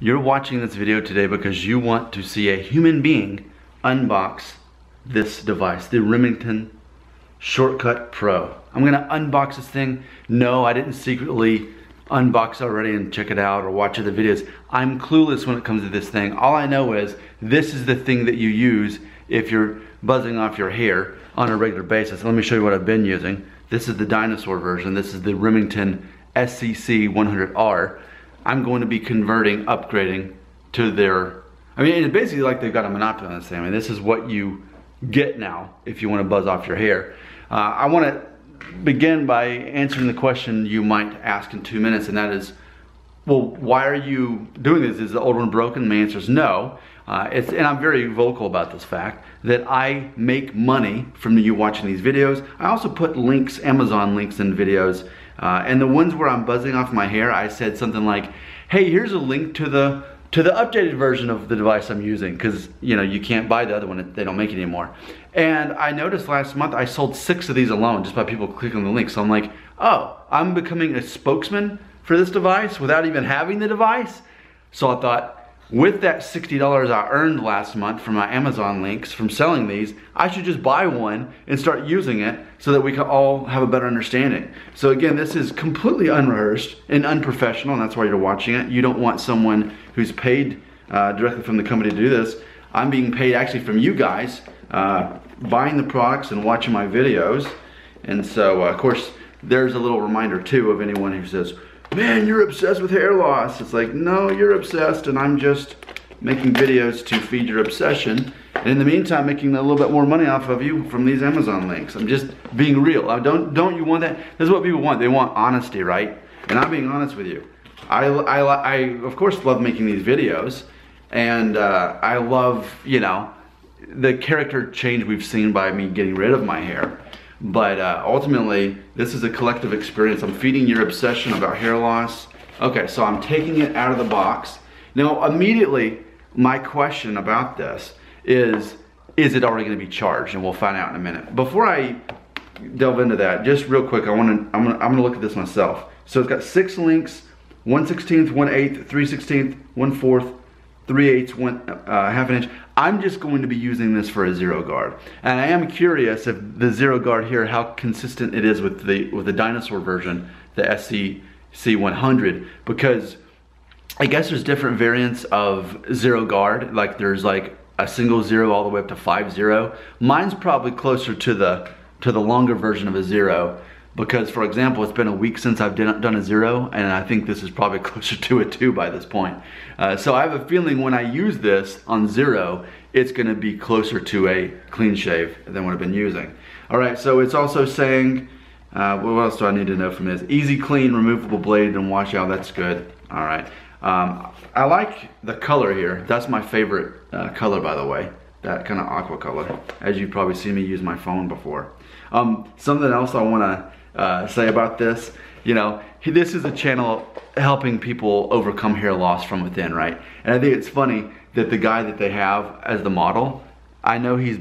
You're watching this video today because you want to see a human being unbox this device, the Remington Shortcut Pro. I'm gonna unbox this thing. No, I didn't secretly unbox already and check it out or watch other videos. I'm clueless when it comes to this thing. All I know is this is the thing that you use if you're buzzing off your hair on a regular basis. Let me show you what I've been using. This is the dinosaur version. This is the Remington HC4250. I'm going to be converting, upgrading to their, I mean, it's basically like they've got a monopoly on this thing. I mean, this is what you get now if you want to buzz off your hair. I want to begin by answering the question you might ask in 2 minutes, and that is, well, why are you doing this? Is the old one broken? My answer is no. And I'm very vocal about this fact that I make money from you watching these videos. I also put links, Amazon links in videos, and the ones where I'm buzzing off my hair, I said something like, hey, here's a link to the updated version of the device I'm using, because you know you can't buy the other one, they don't make it anymore. And I noticed last month I sold 6 of these alone just by people clicking the link. So I'm like, oh, I'm becoming a spokesman for this device without even having the device. So I thought, with that $60 I earned last month from my Amazon links from selling these, I should just buy one and start using it so that we can all have a better understanding. So again, this is completely unrehearsed and unprofessional, and that's why you're watching it. You don't want someone who's paid directly from the company to do this. I'm being paid actually from you guys, buying the products and watching my videos. And so, of course, there's a little reminder too of anyone who says, man, you're obsessed with hair loss. It's like, no, you're obsessed, and I'm just making videos to feed your obsession. And in the meantime, making a little bit more money off of you from these Amazon links. I'm just being real. Don't you want that? This is what people want. They want honesty, right? And I'm being honest with you. I of course love making these videos, and I love, you know, the character change we've seen by me getting rid of my hair. But ultimately, this is a collective experience. I'm feeding your obsession about hair loss. Okay, so I'm taking it out of the box. Now, immediately, my question about this is it already going to be charged? And we'll find out in a minute. Before I delve into that, just real quick, I'm gonna look at this myself. So it's got 6 links: 1/16, 1/8, 3/16, 1/4, 3/8, half an inch. I'm just going to be using this for a zero guard, and I am curious if the zero guard here, how consistent it is with the dinosaur version, the HC100, because I guess there's different variants of zero guard. Like there's like a single zero all the way up to 5-0. Mine's probably closer to the longer version of a zero, because, for example, it's been a week since I've done a zero, and I think this is probably closer to a 2 by this point. So I have a feeling when I use this on zero, it's gonna be closer to a clean shave than what I've been using. All right, so it's also saying, what else do I need to know from this? Easy clean, removable blade, and wash out, that's good. All right, I like the color here. That's my favorite color, by the way, that kind of aqua color, as you've probably seen me use my phone before. Something else I wanna say about this, you know, this is a channel helping people overcome hair loss from within, right? And I think it's funny that the guy that they have as the model, I know he's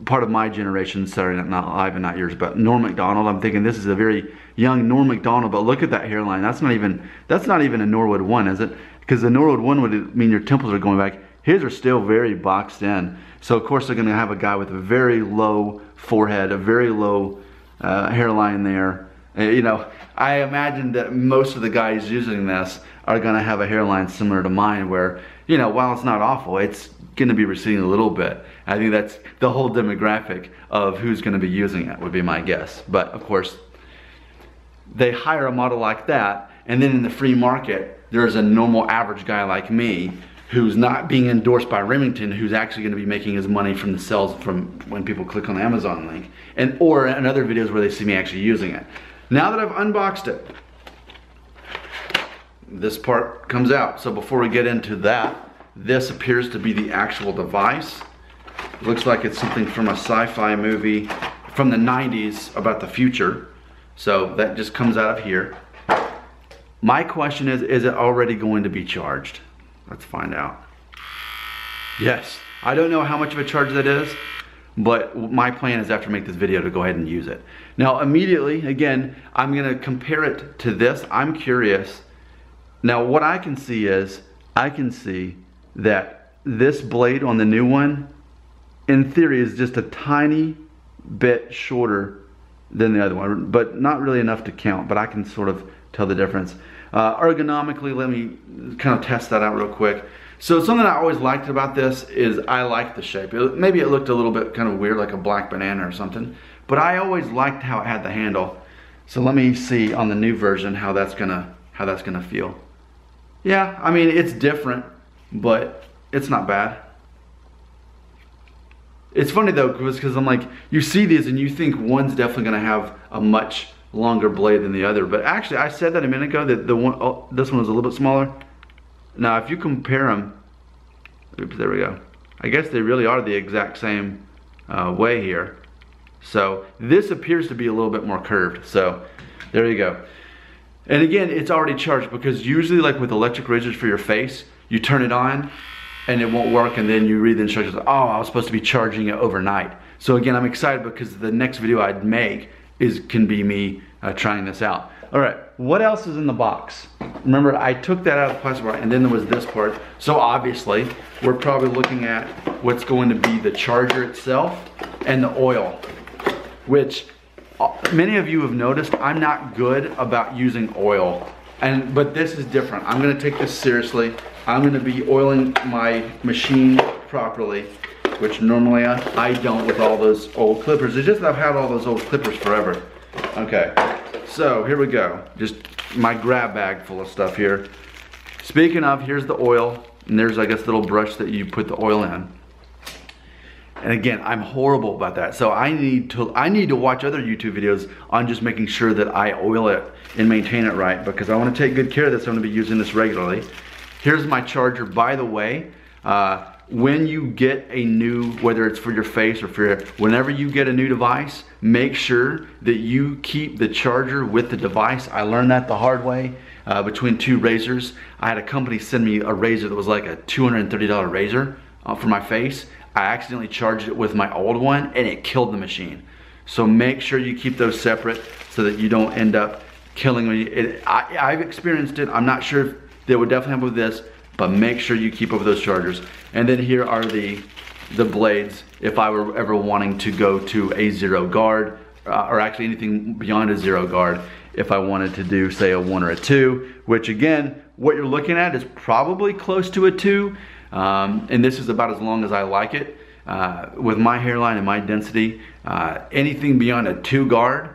part of my generation, sorry, not live and not yours, but Norm Macdonald. I'm thinking this is a very young Norm Macdonald, but look at that hairline. That's not even a Norwood 1, is it? Because the Norwood 1 would mean your temples are going back. His are still very boxed in. So of course they're gonna have a guy with a very low forehead, a very low hairline there. You know, I imagine that most of the guys using this are gonna have a hairline similar to mine, where, you know, while it's not awful, it's gonna be receding a little bit. I think that's the whole demographic of who's gonna be using it, would be my guess. But of course, they hire a model like that, and then in the free market, there's a normal average guy like me who's not being endorsed by Remington, who's actually going to be making his money from the sales from when people click on the Amazon link, or in other videos where they see me actually using it. Now that I've unboxed it, this part comes out. So before we get into that, this appears to be the actual device. It looks like it's something from a sci-fi movie from the 90s about the future. So that just comes out of here. My question is it already going to be charged? Let's find out. Yes, I don't know how much of a charge that is, but my plan is after I make this video to go ahead and use it. Now immediately, again, I'm gonna compare it to this. I'm curious. Now what I can see is I can see that this blade on the new one, in theory, is just a tiny bit shorter than the other one, but not really enough to count, but I can sort of tell the difference. Ergonomically, let me kind of test that out real quick. So something I always liked about this is I like the shape. Maybe it looked a little bit kind of weird, like a black banana or something, but I always liked how it had the handle. So let me see on the new version how that's gonna feel. Yeah, I mean, it's different, but it's not bad. It's funny though, because I'm like, you see these and you think one's definitely gonna have a much longer blade than the other, but actually I said that a minute ago that this one was a little bit smaller. Now if you compare them, oops, there we go. I guess they really are the exact same way here. So this appears to be a little bit more curved, so there you go. And again, it's already charged, because usually like with electric razors for your face, you turn it on and it won't work, and then you read the instructions, oh, I was supposed to be charging it overnight. So again, I'm excited because the next video I'd make can be me trying this out. All right, what else is in the box? Remember, I took that out of the plastic part, and then there was this part. So obviously, we're probably looking at what's going to be the charger itself and the oil, which many of you have noticed I'm not good about using oil. But this is different. I'm gonna take this seriously. I'm gonna be oiling my machine properly, which normally I don't with all those old clippers. It's just that I've had all those old clippers forever. Okay, so here we go. Just my grab bag full of stuff here. Speaking of, here's the oil, and there's, I guess, the little brush that you put the oil in. And again, I'm horrible about that. So I need to watch other YouTube videos on just making sure that I oil it and maintain it right, because I want to take good care of this. I'm going to be using this regularly. Here's my charger. By the way, when you get a new, whether it's for your face or for whenever you get a new device, make sure that you keep the charger with the device. I learned that the hard way between two razors. I had a company send me a razor that was like a $230 razor for my face. I accidentally charged it with my old one and it killed the machine. So make sure you keep those separate so that you don't end up killing me. I've experienced it. I'm not sure if they would definitely happen with this, but make sure you keep up with those chargers. And then here are the blades if I were ever wanting to go to a zero guard, or actually anything beyond a zero guard, if I wanted to do, say, a 1 or a 2, which again, what you're looking at is probably close to a 2. And this is about as long as I like it. With my hairline and my density, anything beyond a 2 guard,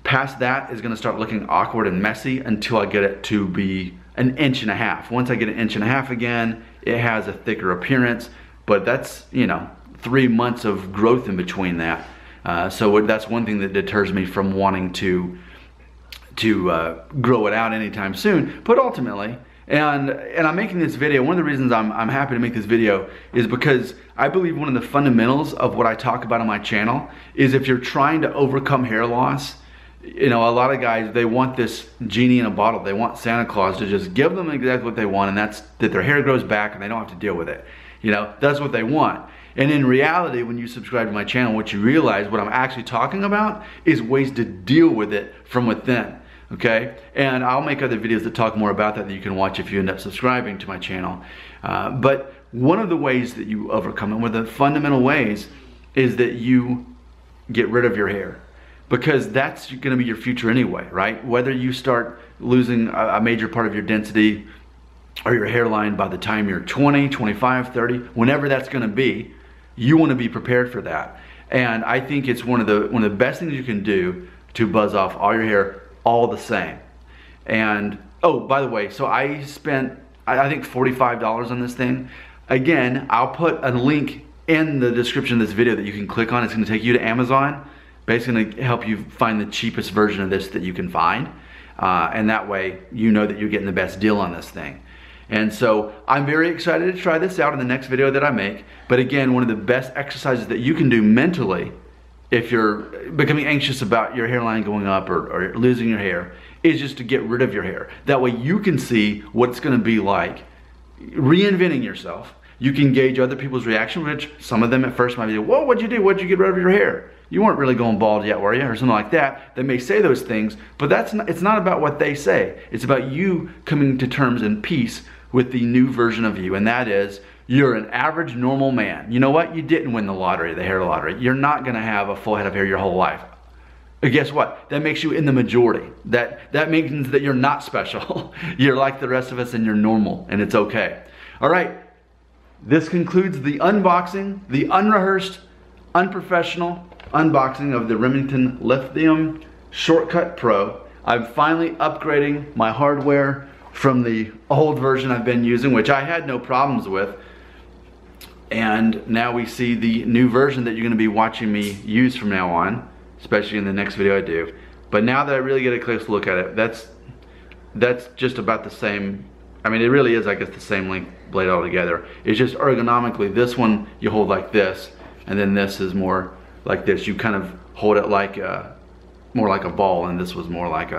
past that is gonna start looking awkward and messy until I get it to be an 1.5 inches. Once I get an 1.5 inches again, it has a thicker appearance, but that's, you know, 3 months of growth in between that. So that's one thing that deters me from wanting to grow it out anytime soon. But ultimately, and I'm making this video, one of the reasons I'm happy to make this video is because I believe one of the fundamentals of what I talk about on my channel is if you're trying to overcome hair loss, you know, a lot of guys, they want this genie in a bottle. They want Santa Claus to just give them exactly what they want, and that's that their hair grows back and they don't have to deal with it. You know, that's what they want. And in reality, when you subscribe to my channel, what you realize, what I'm actually talking about is ways to deal with it from within. Okay, and I'll make other videos that talk more about that you can watch if you end up subscribing to my channel. But one of the ways that you overcome it, one of the fundamental ways, is that you get rid of your hair, because that's going to be your future anyway, right? Whether you start losing a major part of your density or your hairline by the time you're 20, 25, 30, whenever that's going to be, you want to be prepared for that. And I think it's one of the best things you can do to buzz off all your hair all the same. And oh, by the way, so I spent I think $45 on this thing. Again, I'll put a link in the description of this video that you can click on. It's going to take you to Amazon, basically going to help you find the cheapest version of this that you can find, and that way you know that you're getting the best deal on this thing. And so I'm very excited to try this out in the next video that I make. But again, one of the best exercises that you can do mentally if you're becoming anxious about your hairline going up or losing your hair is just to get rid of your hair. That way you can see what it's going to be like reinventing yourself. You can gauge other people's reaction, which some of them at first might be, whoa, what'd you do? What'd you get rid of your hair? You weren't really going bald yet, were you? Or something like that. They may say those things, but it's not about what they say. It's about you coming to terms in peace with the new version of you, and that is you're an average normal man. You know what? You didn't win the lottery, the hair lottery. You're not gonna have a full head of hair your whole life. But guess what? That makes you in the majority. That means that you're not special. You're like the rest of us and you're normal, and it's okay. All right, this concludes the unboxing, the unrehearsed, unprofessional unboxing of the Remington Lithium Shortcut Pro. I'm finally upgrading my hardware from the old version I've been using, which I had no problems with. And now we see the new version that you're gonna be watching me use from now on, especially in the next video I do. But now that I really get a close look at it, that's just about the same. I mean, it really is, I guess, the same length blade altogether. It's just ergonomically, this one you hold like this, and then this is more like this. You kind of hold it like more like a ball, and this was more like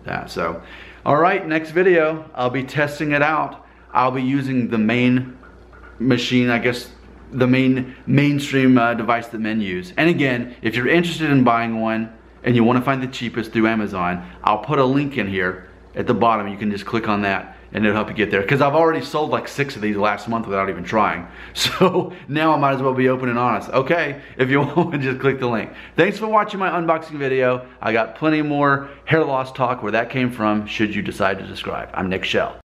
that. So, all right, next video, I'll be testing it out. I'll be using the main machine, I guess, the mainstream device that men use. And again, if you're interested in buying one and you want to find the cheapest through Amazon, I'll put a link in here at the bottom. You can just click on that and it'll help you get there, because I've already sold like 6 of these last month without even trying. So now I might as well be open and honest. Okay, if you want, just click the link. Thanks for watching my unboxing video. I got plenty more hair loss talk where that came from, should you decide to subscribe. I'm Nick Shell.